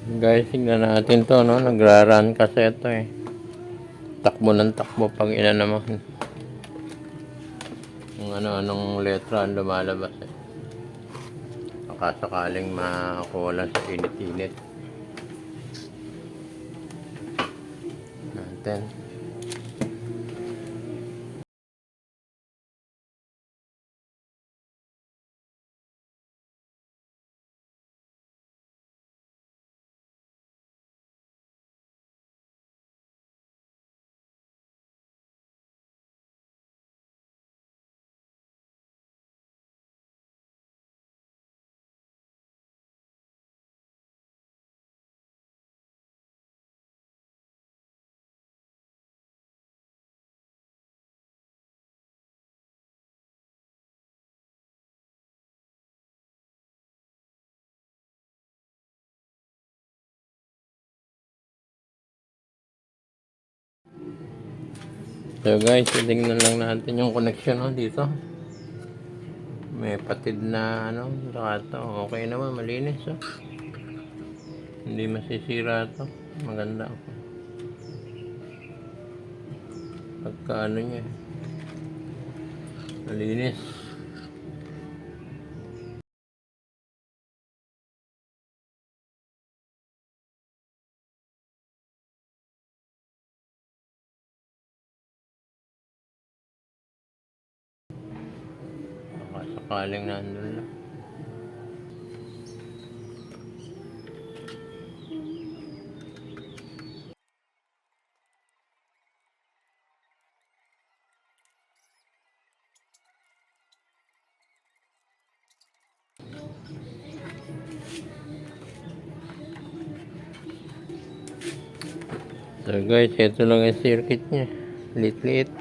Guys, tignan natin to, no? Nagra-run kasi ito eh. Takbo ng takbo pag ina naman. Kung ano-anong letra ang lumalabas eh. Baka sakaling makakuha lang sa init-init. Natin. So guys, tingnan lang natin yung connection no, dito. May patid na ano, saka ito. Okay naman, malinis oh. Hindi masisira to. Maganda. Pagka ano niya. Malinis. Baka sakaling nandun lang. So guys, ito lang yung circuit niya. Lit-lit.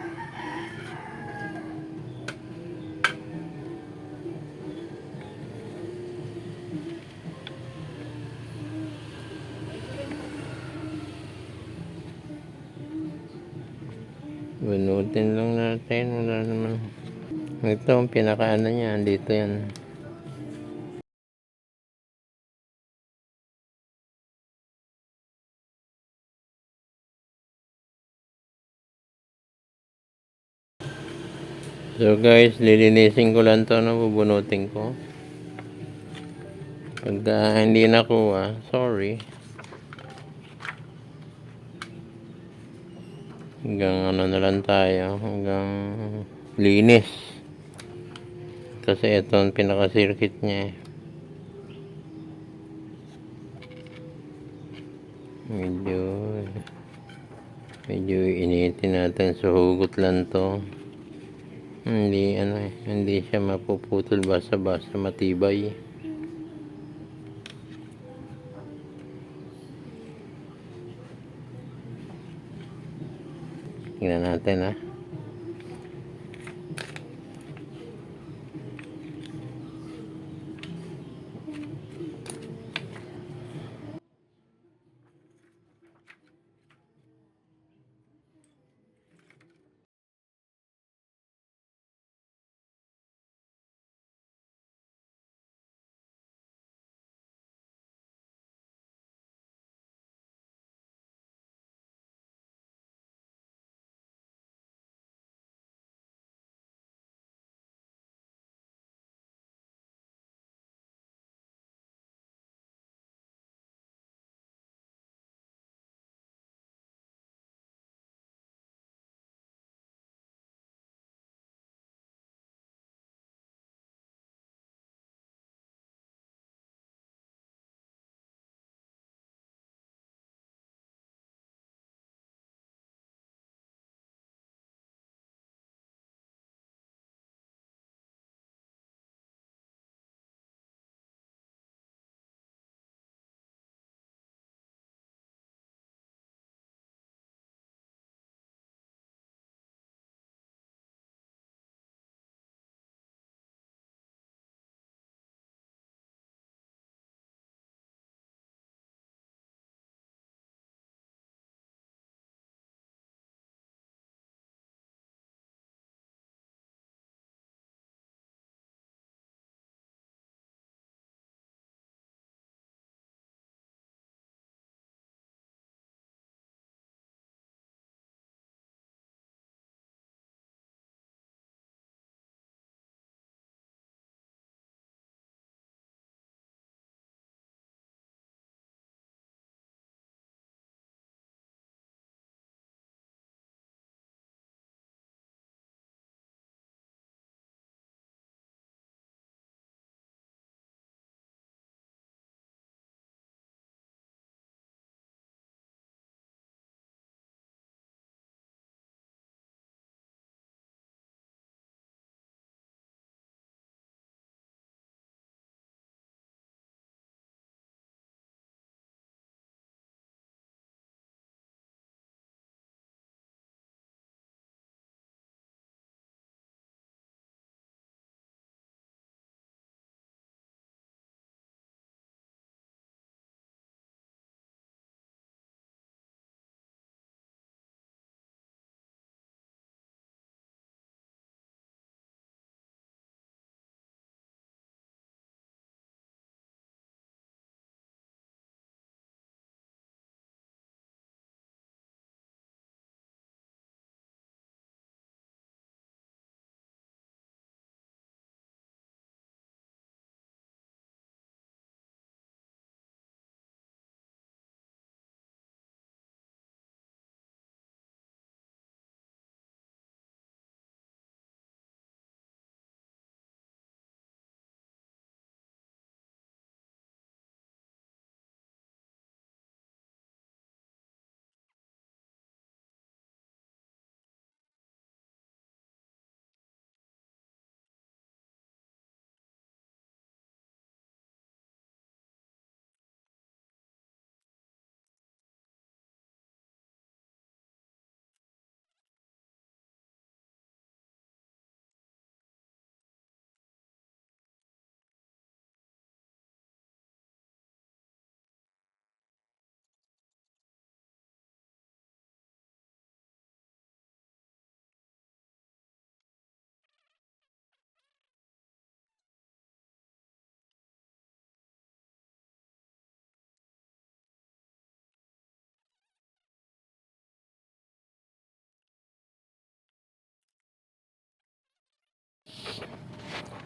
Bunutin lang natin. Wala naman. Ito, ang pinakaano niya. Dito yan. So guys, lilinisin ko lang to na bubunutin ko. Pag hindi nakuha, sorry. Hanggang ano na lang tayo, hanggang linis. Kasi ito ang pinaka-circuit niya. Medyo initin natin sa hugot lang to. Hindi ano eh, hindi siya mapuputol basta-basta, matibay. Tingnan natin ha.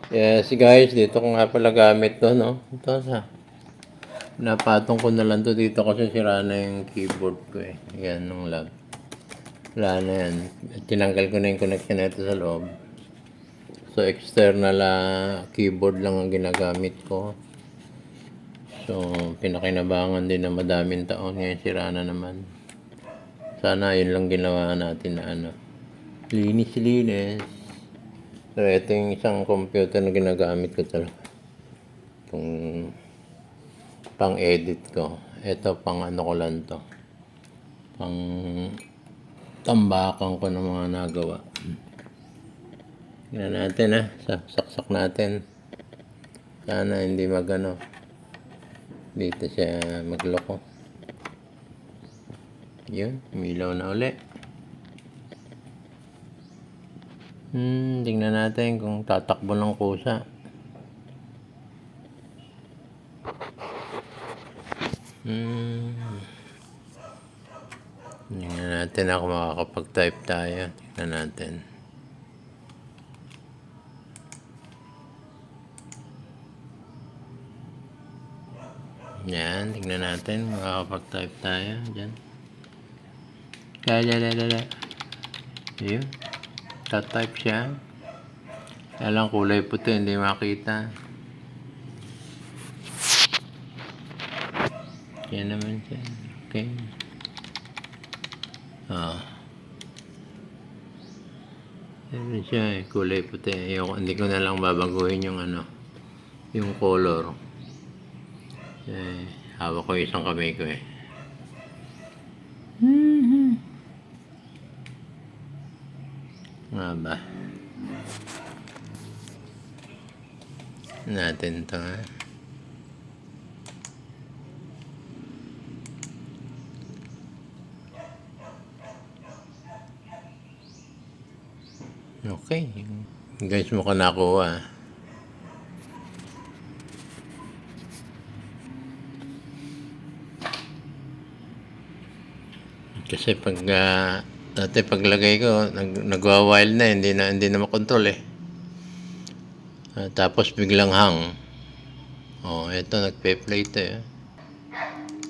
Yes guys, dito ko nga pala gamit to, no? Ito sa napatong ko na lang to dito kasi sira na yung keyboard ko eh. Yan, nung lab. Wala na yan. Tinanggal ko na yung connection nito sa loob. So, external keyboard lang ang ginagamit ko. So, pinakinabangan din na madaming taon. Ngayon, sira na naman. Sana yun lang ginawa natin na ano. Linis-linis. So, ito yung isang computer na ginagamit ko talaga. Itong pang-edit ko. Ito, pang ano ko lang to. Pang tambakan ko ng mga nagawa. Tingnan natin saksak natin. Sana hindi magano. Dito siya magloko. Yun, umilaw na uli. Tingnan natin kung tatakbo ng kusa. Tingnan natin ako makakapag-type tayo. Tingnan natin. Yan, tingnan natin. Makakapag-type tayo. Diyan. Ayun. Ta-type siya. Kaya lang kulay puti, hindi makita. Yan naman siya. Okay. Yan siya kulay puti. Hindi ko na lang babaguhin yung ano, yung color. Hawak ko isang kamay ko eh. Nga ba? Natin to Okay. Guys, mukhang nakuha. Kasi pag dati paglagay ko nagwa-wild na hindi na makontrol eh. Tapos biglang hang. Ito nagpe-play to eh.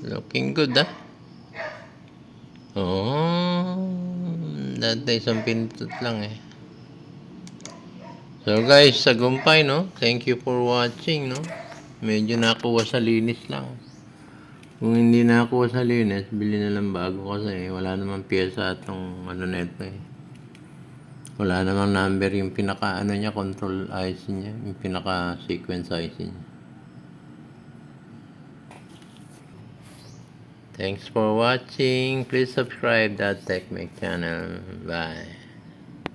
Looking good dati isang pinindot lang eh. So guys, sagumpay no. Thank you for watching no. Medyo nakuha sa linis lang. Kung hindi nakuha sa linis, bili na lang bago kasi wala namang pyesa atong ano neto eh. Wala namang number yung pinaka ano niya, control IC niya, yung pinaka sequence IC niya. Thanks for watching. Please subscribe that TechMake channel. Bye.